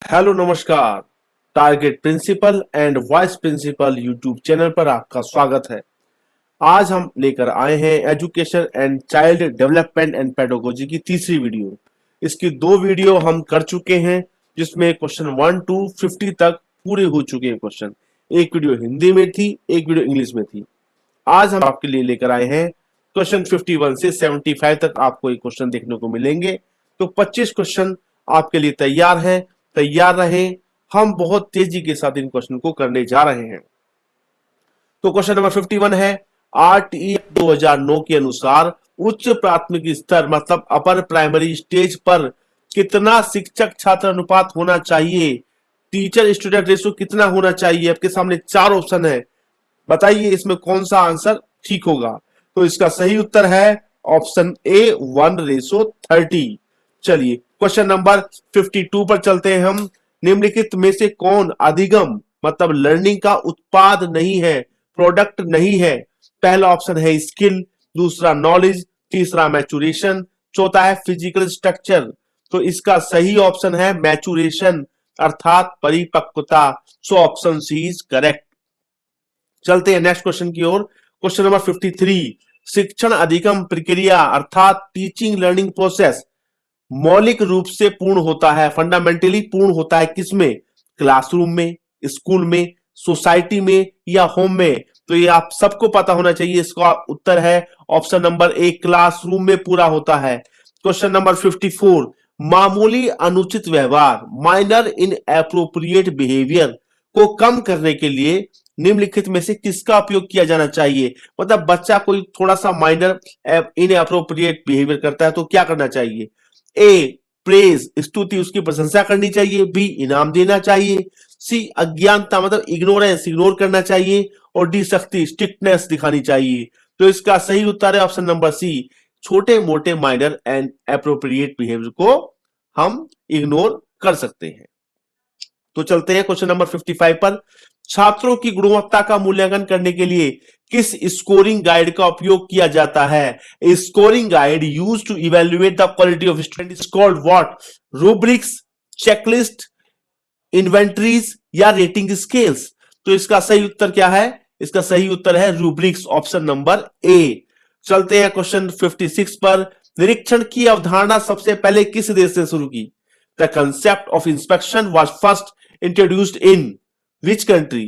Hello नमस्कार। Target principal and vice principal YouTube channel पर आपका स्वागत है। आज हम लेकर आए हैं education and child development and pedagogy की तीसरी वीडियो। इसकी दो वीडियो हम कर चुके हैं, जिसमें क्वेश्चन 1 to 50 तक पूरे हो चुके हैं क्वेश्चन। एक वीडियो हिंदी में थी, एक वीडियो इंग्लिश में थी। आज हम आपके लिए लेकर आए हैं क्वेश्चन 51 से 75 तक आपको ये क्वेश्चन देखने को मिलेंगे। तो 25 क्वेश्चन आपके लिए तैयार हैं। तैयार रहें, हम बहुत तेजी के साथ इन क्वेश्चन को करने जा रहे हैं। तो क्वेश्चन नंबर 51 है, आरटीई 2009 के अनुसार उच्च प्राथमिक स्तर मतलब अपर प्राइमरी स्टेज पर कितना शिक्षक छात्र अनुपात होना चाहिए? टीचर स्टूडेंट रेशियो कितना होना चाहिए? आपके सामने चार ऑप्शन है, बताइए इसमें कौन सा आंसर ठीक होगा। तो इसका सही उत्तर है ऑप्शन ए 1:30। चलिए क्वेश्चन नंबर 52 पर चलते हैं हम। निम्नलिखित में से कौन अधिगम मतलब लर्निंग का उत्पाद नहीं है, प्रोडक्ट नहीं है? पहला ऑप्शन है स्किल, दूसरा नॉलेज, तीसरा मैचुरेशन, चौथा है फिजिकल स्ट्रक्चर। तो इसका सही ऑप्शन है मैचुरेशन अर्थात परिपक्वता। So option C is correct. चलते हैं नेक्स्ट क्वेश्चन की ओर। क्वेश्चन नंबर 53, शिक्षण अधिगम प्रक्रिया अर्थात टीचिंग लर्निंग प्रोसेस मौलिक रूप से पूर्ण होता है, फंडामेंटली पूर्ण होता है किसमें? क्लासरूम में, स्कूल में, सोसाइटी में या होम में? तो ये आप सबको पता होना चाहिए। इसका उत्तर है ऑप्शन नंबर ए, क्लासरूम में पूरा होता है। क्वेश्चन नंबर 54, मामूली अनुचित व्यवहार माइनर इन एप्रोप्रिएट बिहेवियर को कम करने के लिए निम्नलिखित में से किसका उपयोग किया जाना चाहिए? मतलब बच्चा कोई थोड़ा सा माइनर इन एप्रोप्रिएट बिहेवियर करता है तो क्या करना चाहिए? ए प्रेज स्तुति, उसकी प्रशंसा करनी चाहिए। बी इनाम देना चाहिए। सी अज्ञानता मतलब इग्नोरेंस, इग्नोर करना चाहिए। और डी सख्ती स्ट्रिक्टनेस दिखानी चाहिए। तो इसका सही उत्तर है ऑप्शन नंबर सी, छोटे मोटे माइनर एंड एप्रोप्रिएट बिहेवियर को हम इग्नोर कर सकते हैं। तो चलते हैं क्वेश्चन नंबर 55 पर। छात्रों की गुणवत्ता का मूल्यांकन करने के लिए किस स्कोरिंग गाइड का उपयोग किया जाता है? Scoring guide use to evaluate the quality of student is called what? Rubrics, checklist, inventories या रेटिंग स्केल्स? तो इसका सही उत्तर क्या है? इसका सही उत्तर है रूब्रिक्स, ऑप्शन नंबर ए। चलते हैं क्वेश्चन 56 पर। निरीक्षण की अवधारणा सबसे पहले किस देश से शुरू की? The concept of inspection was first introduced in which country?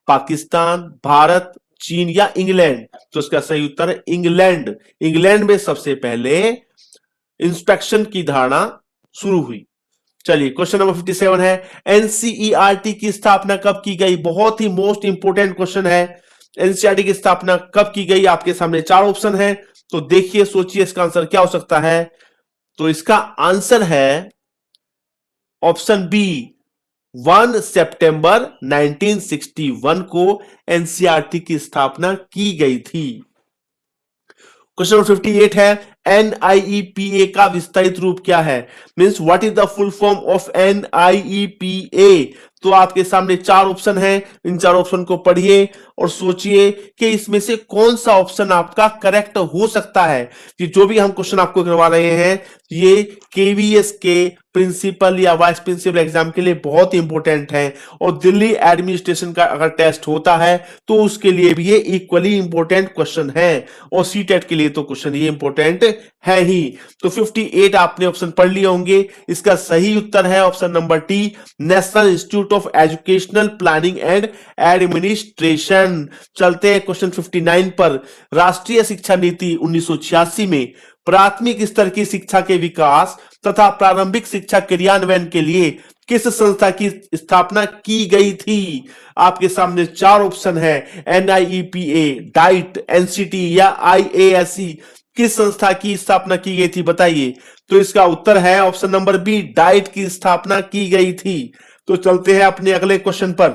Pakistan, Bharat, चीन या इंग्लैंड? तो इसका सही उत्तर है इंग्लैंड। इंग्लैंड में सबसे पहले इंस्पेक्शन की धारणा शुरू हुई। चलिए क्वेश्चन नंबर 57 है, एनसीईआरटी की स्थापना कब की गई? बहुत ही मोस्ट इंपोर्टेंट क्वेश्चन है। एनसीईआरटी की स्थापना कब की गई? आपके सामने चार ऑप्शन है, तो देखिए सोचिए इसका आंसर क्या हो सकता है। तो इसका आंसर है ऑप्शन बी, 1 सितंबर 1961 को एनसीईआरटी की स्थापना की गई थी। क्वेश्चन नंबर 58 है, एनआईईपीए का विस्तारित रूप क्या है? Means what is the full form of NIEPA? तो आपके सामने चार ऑप्शन है, इन चार ऑप्शन को पढ़िए और सोचिए कि इसमें से कौन सा ऑप्शन आपका करेक्ट हो सकता है। कि जो भी हम क्वेश्चन आपको करवा रहे हैं ये केवीएस के प्रिंसिपल या वाइस प्रिंसिपल एग्जाम के लिए बहुत इंपॉर्टेंट है, और दिल्ली एडमिनिस्ट्रेशन का अगर टेस्ट होता है तो उसके लिए भी ये इक्वली इंपॉर्टेंट क्वेश्चन है, और सीटेट के लिए तो क्वेश्चन ये इंपॉर्टेंट है ही। तो 58 आपने ऑप्शन पढ़ लिए होंगे। इसका सही उत्तर है option number T, national institute of educational planning and administration. चलते हैं क्वेश्चन 59 पर। राष्ट्रीय शिक्षा नीति 1986 में प्राथमिक स्तर की शिक्षा के विकास तथा प्रारंभिक शिक्षा क्रियान्वयन के लिए किस संस्था की स्थापना की गई थी? आपके सामने चार ऑप्शन है, एनआईईपीए, डाइट, एनसीटी या आईएएससी। किस संस्था की स्थापना की गई थी बताइए? तो इसका उत्तर है ऑप्शन नंबर बी, डाइट की स्थापना की गई थी। तो चलते हैं अपने अगले क्वेश्चन पर।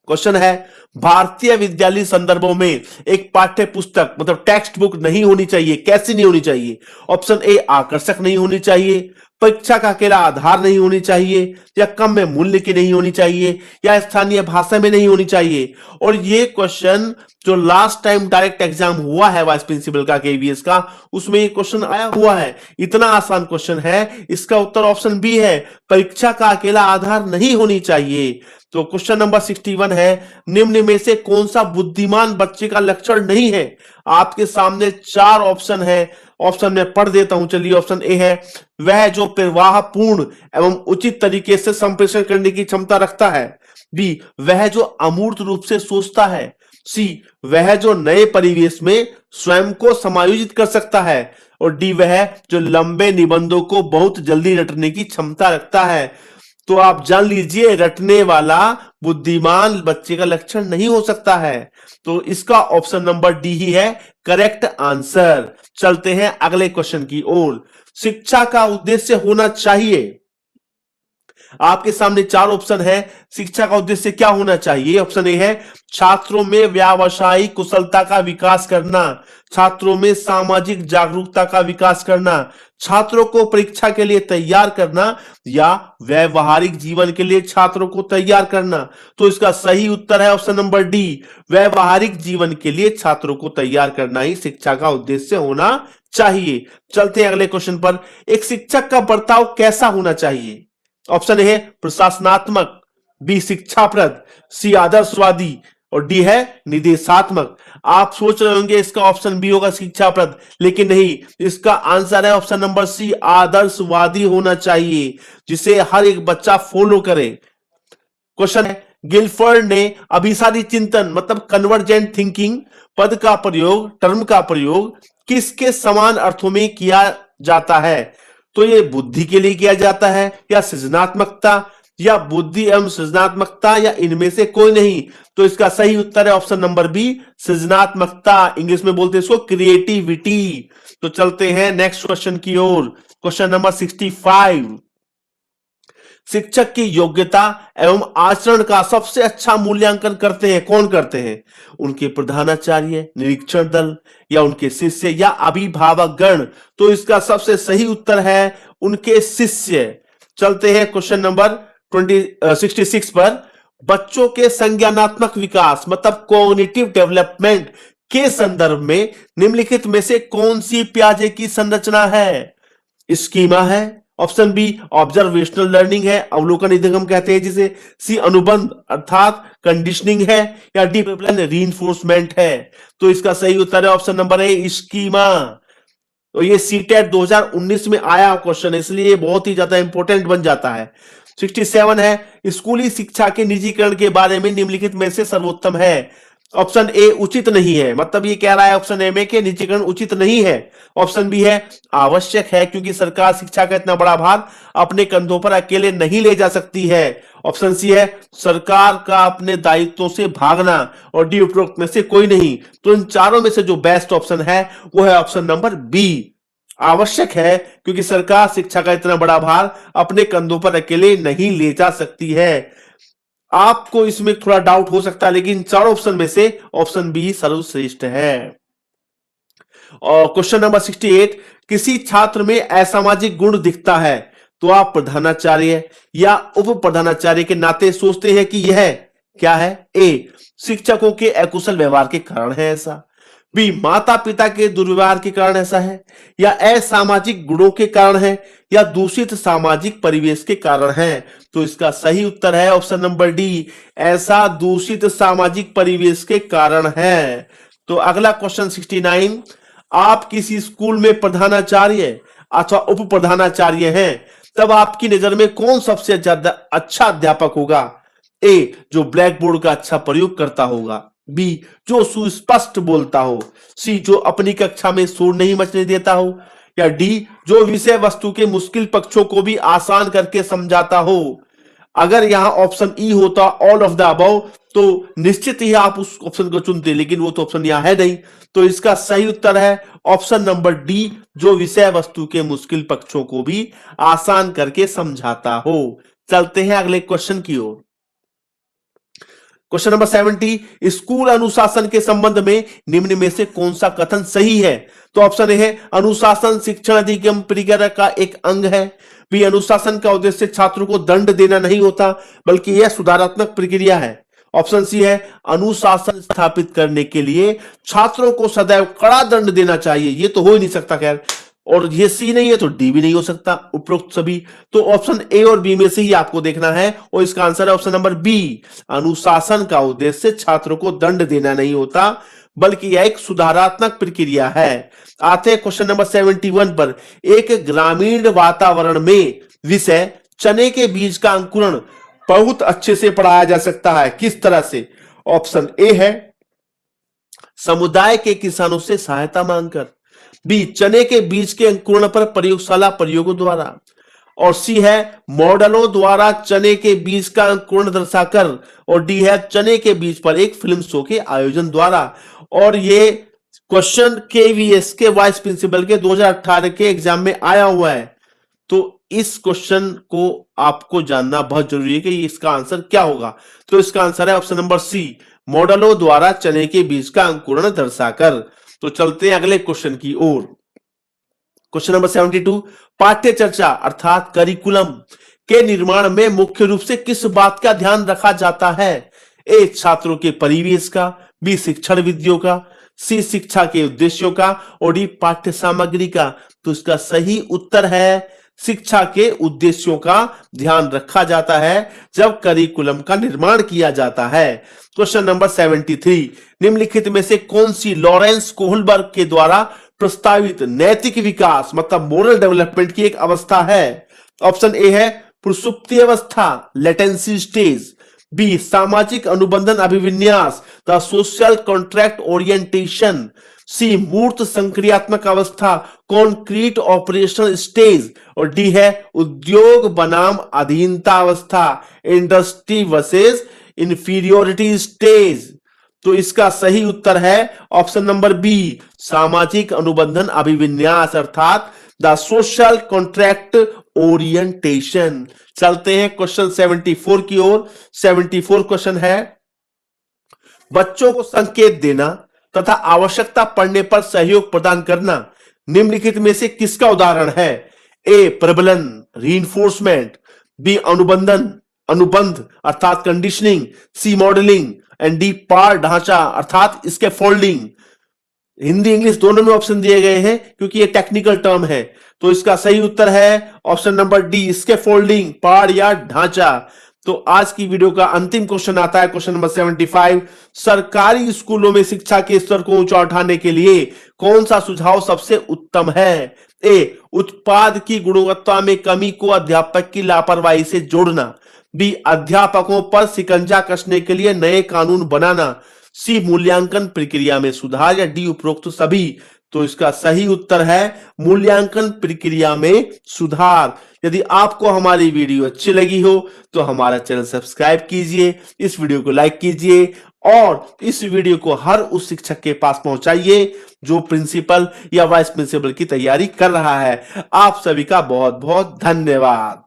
क्वेश्चन है, भारतीय विद्यालय संदर्भों में एक पाठ्य पुस्तक मतलब टेक्स्ट बुक नहीं होनी चाहिए, कैसी नहीं होनी चाहिए? ऑप्शन ए, आकर्षक नहीं होनी चाहिए। परीक्षा का अकेला आधार नहीं होनी चाहिए, या कम में मूल्य की नहीं होनी चाहिए, या स्थानीय भाषा में नहीं होनी चाहिए। और ये क्वेश्चन जो लास्ट टाइम डायरेक्ट एग्जाम हुआ है वाइस प्रिंसिपल का केवीएस का, उसमें ये क्वेश्चन आया हुआ है। इतना आसान क्वेश्चन है, इसका उत्तर ऑप्शन बी है, परीक्षा का अकेला आधार नहीं होनी चाहिए। तो क्वेश्चन नंबर 61 है, निम्न में से कौन सा बुद्धिमान बच्चे का लक्षण नहीं है? आपके सामने 4 ऑप्शन है, ऑप्शन में पढ़ देता हूं। चलिए, ऑप्शन ए है, वह जो प्रवाह पूर्ण एवं उचित तरीके से संप्रेषण करने की क्षमता रखता है। बी, वह जो अमूर्त रूप से सोचता है। सी, वह जो नए परिवेश में स्वयं को समायोजित कर सकता है। और डी, वह जो लंबे निबंधों को बहुत जल्दी रटने की क्षमता रखता है। तो आप जान लीजिए, रटने वाला बुद्धिमान बच्चे का लक्षण नहीं हो सकता है। तो इसका ऑप्शन नंबर डी ही है करेक्ट आंसर। चलते हैं अगले क्वेश्चन की ओर। शिक्षा का उद्देश्य होना चाहिए। आपके सामने 4 ऑप्शन है, शिक्षा का उद्देश्य क्या होना चाहिए। ऑप्शन ए है, छात्रों में व्यावसायिक कुशलता का विकास करना, छात्रों में सामाजिक जागरूकता का विकास करना, छात्रों को परीक्षा के लिए तैयार करना, या व्यवहारिक जीवन के लिए छात्रों को तैयार करना। तो इसका सही उत्तर है ऑप्शन नंबर डी, व्यवहारिक जीवन के लिए छात्रों को तैयार करना ही शिक्षा का उद्देश्य होना चाहिए। चलते हैं अगले क्वेश्चन पर। एक शिक्षक का बर्ताव कैसा होना चाहिए? ऑप्शन ए है प्रशासनात्मक, बी शिक्षाप्रद, सी आदर्शवादी, और डी है निदेशात्मक। आप सोच रहे होंगे इसका ऑप्शन बी होगा शिक्षाप्रद, लेकिन नहीं, इसका आंसर है ऑप्शन नंबर सी आदर्शवादी होना चाहिए, जिसे हर एक बच्चा फॉलो करे। क्वेश्चन है, गिलफर्ड ने अभिसारी चिंतन मतलब कन्वर्जेंट थिंकिंग पद का प्रयोग, टर्म का प्रयोग किसके समान अर्थों में किया जाता है? तो ये बुद्धि के लिए किया जाता है, या सृजनात्मकता, या बुद्धि एवं सृजनात्मकता, या इनमें से कोई नहीं। तो इसका सही उत्तर है ऑप्शन नंबर बी सृजनात्मकता। इंग्लिश में बोलते हैं इसको क्रिएटिविटी। तो चलते हैं नेक्स्ट क्वेश्चन की ओर। क्वेश्चन नंबर 65, शिक्षक की योग्यता एवं आचरण का सबसे अच्छा मूल्यांकन करते हैं, कौन करते हैं? उनके प्रधानाचार्य, निरीक्षण दल, या उनके शिष्य, या अभिभावक गण। तो इसका सबसे सही उत्तर है उनके शिष्य। चलते हैं क्वेश्चन नंबर 66 पर। बच्चों के संज्ञानात्मक विकास मतलब कॉग्निटिव डेवलपमेंट के संदर्भ में निम्नलिखित में से कौन सी पियाजे की संरचना है? स्कीमा है, ऑप्शन बी ऑब्जर्वेशनल लर्निंग है, अवलोकन अधिगम कहते हैं जिसे, सी अनुबंध अर्थात कंडीशनिंग है, या डी रीइंफोर्समेंट है। तो इसका सही उत्तर है ऑप्शन नंबर ए स्कीमा। तो ये सीटेट 2019 में आया क्वेश्चन है, इसलिए बहुत ही ज्यादा इंपॉर्टेंट बन जाता है। 67 है, स्कूली शिक्षा के निजीकरण के बारे में निम्नलिखित में से सर्वोत्तम है। ऑप्शन ए उचित नहीं है, मतलब ये कह रहा है ऑप्शन ए में कि निजीकरण उचित नहीं है। ऑप्शन बी है आवश्यक है, क्योंकि सरकार शिक्षा का इतना बड़ा भार अपने कंधों पर अकेले नहीं ले जा सकती है। ऑप्शन सी है सरकार का अपने दायित्वों से भागना, और डी उपरोक्त में से कोई नहीं। तो इन चारों में से जो बेस्ट ऑप्शन है वो है ऑप्शन नंबर बी, आवश्यक है, क्योंकि सरकार शिक्षा का इतना बड़ा भार अपने कंधों पर अकेले नहीं ले जा सकती है। आपको इसमें थोड़ा डाउट हो सकता है, लेकिन चार ऑप्शन में से ऑप्शन बी सर्वश्रेष्ठ है। और क्वेश्चन नंबर 68, किसी छात्र में असामाजिक गुण दिखता है तो आप प्रधानाचार्य या उप प्रधानाचार्य के नाते सोचते हैं कि यह क्या है? ए शिक्षकों के अकुशल व्यवहार के कारण है ऐसा, बी माता पिता के दुर्व्यवहार के कारण ऐसा है, या असामाजिक गुणों के कारण है, या दूषित सामाजिक परिवेश के कारण है। तो इसका सही उत्तर है ऑप्शन नंबर डी, ऐसा दूषित सामाजिक परिवेश के कारण है। तो अगला क्वेश्चन 69, आप किसी स्कूल में प्रधानाचार्य अथवा उप प्रधानाचार्य हैं, तब आपकी नजर में कौन सबसे ज्यादा अच्छा अध्यापक होगा? ए जो ब्लैक बोर्ड का अच्छा प्रयोग करता होगा, बी जो सुस्पष्ट बोलता हो, सी जो अपनी कक्षा में शोर नहीं मचने देता हो, या डी जो विषय वस्तु के मुश्किल पक्षों को भी आसान करके समझाता हो। अगर यहां ऑप्शन ई होता ऑल ऑफ द अबव, तो निश्चित ही आप उस ऑप्शन को चुनते, लेकिन वो तो ऑप्शन यहां है नहीं। तो इसका सही उत्तर है ऑप्शन नंबर डी, जो विषय वस्तु के मुश्किल पक्षों को भी आसान करके समझाता हो। चलते हैं अगले क्वेश्चन की ओर। क्वेश्चन नंबर 70, स्कूल अनुशासन के संबंध में निम्न में से कौन सा कथन सही है? तो ऑप्शन ए है अनुशासन शिक्षण अधिगम प्रक्रिया का एक अंग है। बी अनुशासन का उद्देश्य छात्रों को दंड देना नहीं होता बल्कि यह सुधारात्मक प्रक्रिया है। ऑप्शन सी है अनुशासन स्थापित करने के लिए छात्रों को सदैव कड़ा दंड देना चाहिए। ये तो हो ही नहीं सकता खैर, और ये सी नहीं है तो डी भी नहीं हो सकता उपरोक्त सभी। तो ऑप्शन ए और बी में से ही आपको देखना है और इसका आंसर है ऑप्शन नंबर बी, अनुशासन का उद्देश्य छात्रों को दंड देना नहीं होता बल्कि यह एक सुधारात्मक प्रक्रिया है। आते हैं क्वेश्चन नंबर 71 पर। एक ग्रामीण वातावरण में विषय चने के बीज का अंकुरण बहुत अच्छे से पढ़ाया जा सकता है, किस तरह से? ऑप्शन ए है समुदाय के किसानों से सहायता मांगकर, बी चने के बीज के अंकुरण पर प्रयोगशाला प्रयोगों द्वारा, और सी है मॉडलों द्वारा चने के बीज का अंकुरण दर्शाकर, और डी है चने के बीज पर एक फिल्म शो के आयोजन द्वारा। और ये क्वेश्चन केवीएस के वाइस प्रिंसिपल के 2018 के एग्जाम में आया हुआ है। तो इस क्वेश्चन को आपको जानना बहुत जरूरी है कि इसका आंसर क्या होगा। तो इसका आंसर है ऑप्शन नंबर सी, मॉडलों द्वारा चने के बीज का अंकुरण दर्शाकर। तो चलते हैं अगले क्वेश्चन की ओर। क्वेश्चन नंबर 72, पाठ्य चर्चा अर्थात करिकुलम के निर्माण में मुख्य रूप से किस बात का ध्यान रखा जाता है? ए छात्रों के परिवेश का, बी शिक्षण विधियों का, सी शिक्षा के उद्देश्यों का, और डी पाठ्य सामग्री का। तो इसका सही उत्तर है शिक्षा के उद्देश्यों का ध्यान रखा जाता है जब करिकुलम का निर्माण किया जाता है। क्वेश्चन नंबर 73, निम्नलिखित में से कौन सी लॉरेंस कोहलबर्ग के द्वारा प्रस्तावित नैतिक विकास मतलब मोरल डेवलपमेंट की एक अवस्था है? ऑप्शन ए है प्रसुप्ति अवस्था, लेटेंसी स्टेज, बी सामाजिक अनुबंधन अभिविन्यास, द सोशल कॉन्ट्रैक्ट ओरिएंटेशन, सी मूर्त संक्रियात्मक अवस्था, कॉन्क्रीट ऑपरेशनल स्टेज, और डी है उद्योग बनाम अधीनता अवस्था, इंडस्ट्री वर्सेस इंफीरियोरिटी स्टेज। तो इसका सही उत्तर है ऑप्शन नंबर बी, सामाजिक अनुबंधन अभिविन्यास अर्थात द सोशल कॉन्ट्रैक्ट ओरिएंटेशन। चलते हैं क्वेश्चन 74 की ओर। 74 क्वेश्चन है बच्चों को संकेत देना तथा आवश्यकता पड़ने पर सहयोग प्रदान करना निम्नलिखित में से किसका उदाहरण है? ए प्रबलन रीइंफोर्समेंट, बी अनुबंध अर्थात conditioning, C modelling, and D पार ढांचा अर्थात इसके फोल्डिंग। हिंदी इंग्लिश दोनों में ऑप्शन दिए गए हैं क्योंकि ये टेक्निकल टर्म है। तो इसका सही उत्तर है ऑप्शन नंबर डी, इसके फोल्डिंग, पार या ढांचा। तो आज की वीडियो का अंतिम क्वेश्चन आता है क्वेश्चन नंबर 75, सरकारी स्कूलों में शिक्षा के स्तर को ऊंचा उठाने के लिए कौन सा सुझाव सबसे उत्तम है? ए उत्पाद की गुणवत्ता में कमी को अध्यापक की लापरवाही से जोड़ना, बी अध्यापकों पर शिकंजा कसने के लिए नए कानून बनाना, सी मूल्यांकन प्रक्रिया में सुधार, या डी उपरोक्त सभी। तो इसका सही उत्तर है मूल्यांकन प्रक्रिया में सुधार। यदि आपको हमारी वीडियो अच्छी लगी हो तो हमारा चैनल सब्सक्राइब कीजिए, इस वीडियो को लाइक कीजिए और इस वीडियो को हर उस शिक्षक के पास पहुंचाइए जो प्रिंसिपल या वाइस प्रिंसिपल की तैयारी कर रहा है। आप सभी का बहुत बहुत धन्यवाद।